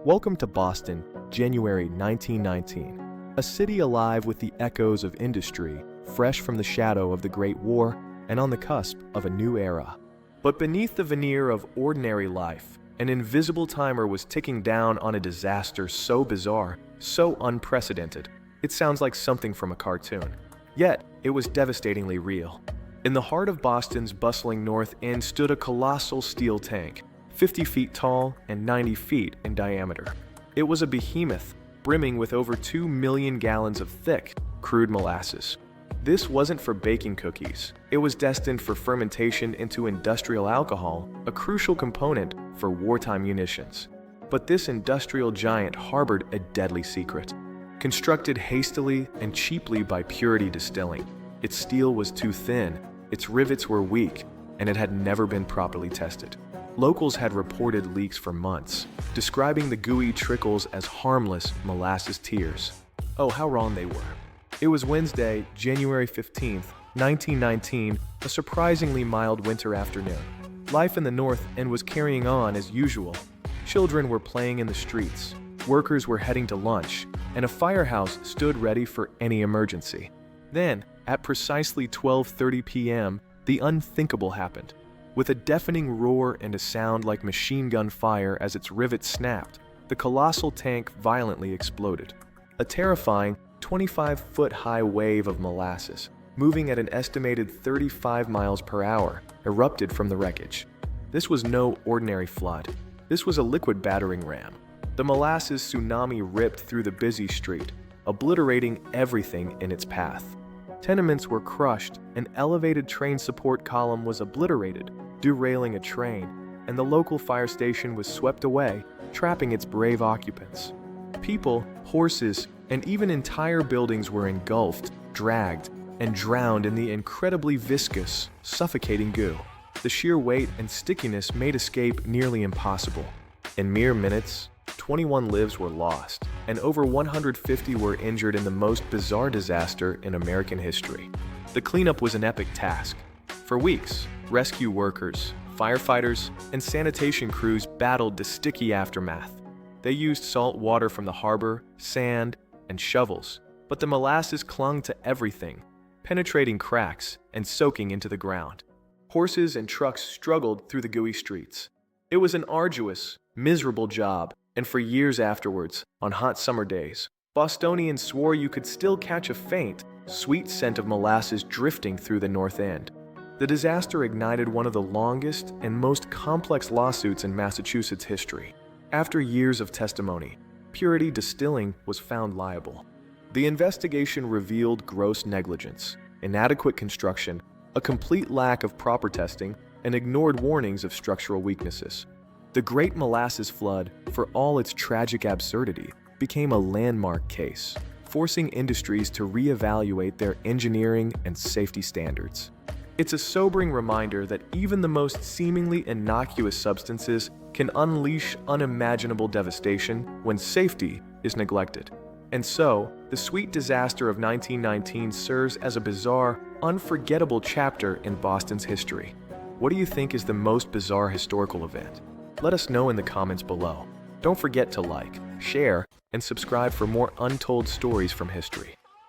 Welcome to Boston, January 1919, a city alive with the echoes of industry, fresh from the shadow of the Great War and on the cusp of a new era. But beneath the veneer of ordinary life, an invisible timer was ticking down on a disaster so bizarre, so unprecedented, it sounds like something from a cartoon. Yet, it was devastatingly real. In the heart of Boston's bustling North End stood a colossal steel tank, 50 feet tall and 90 feet in diameter. It was a behemoth, brimming with over 2 million gallons of thick, crude molasses. This wasn't for baking cookies. It was destined for fermentation into industrial alcohol, a crucial component for wartime munitions. But this industrial giant harbored a deadly secret. Constructed hastily and cheaply by Purity Distilling, its steel was too thin, its rivets were weak, and it had never been properly tested. Locals had reported leaks for months, describing the gooey trickles as harmless molasses tears. Oh, how wrong they were. It was Wednesday, January 15th, 1919, a surprisingly mild winter afternoon. Life in the North End was carrying on as usual. Children were playing in the streets, workers were heading to lunch, and a firehouse stood ready for any emergency. Then, at precisely 12:30 p.m., the unthinkable happened. With a deafening roar and a sound like machine gun fire as its rivets snapped, the colossal tank violently exploded. A terrifying 25-foot-high wave of molasses, moving at an estimated 35 miles per hour, erupted from the wreckage. This was no ordinary flood. This was a liquid battering ram. The molasses tsunami ripped through the busy street, obliterating everything in its path. Tenements were crushed, an elevated train support column was obliterated, derailing a train, and the local fire station was swept away, trapping its brave occupants. People, horses, and even entire buildings were engulfed, dragged, and drowned in the incredibly viscous, suffocating goo. The sheer weight and stickiness made escape nearly impossible. In mere minutes, 21 lives were lost, and over 150 were injured in the most bizarre disaster in American history. The cleanup was an epic task. For weeks, rescue workers, firefighters, and sanitation crews battled the sticky aftermath. They used salt water from the harbor, sand, and shovels, but the molasses clung to everything, penetrating cracks and soaking into the ground. Horses and trucks struggled through the gooey streets. It was an arduous, miserable job, and for years afterwards, on hot summer days, Bostonians swore you could still catch a faint, sweet scent of molasses drifting through the North End. The disaster ignited one of the longest and most complex lawsuits in Massachusetts history. After years of testimony, Purity Distilling was found liable. The investigation revealed gross negligence, inadequate construction, a complete lack of proper testing, and ignored warnings of structural weaknesses. The Great Molasses Flood, for all its tragic absurdity, became a landmark case, forcing industries to reevaluate their engineering and safety standards. It's a sobering reminder that even the most seemingly innocuous substances can unleash unimaginable devastation when safety is neglected. And so, the sweet disaster of 1919 serves as a bizarre, unforgettable chapter in Boston's history. What do you think is the most bizarre historical event? Let us know in the comments below. Don't forget to like, share, and subscribe for more untold stories from history.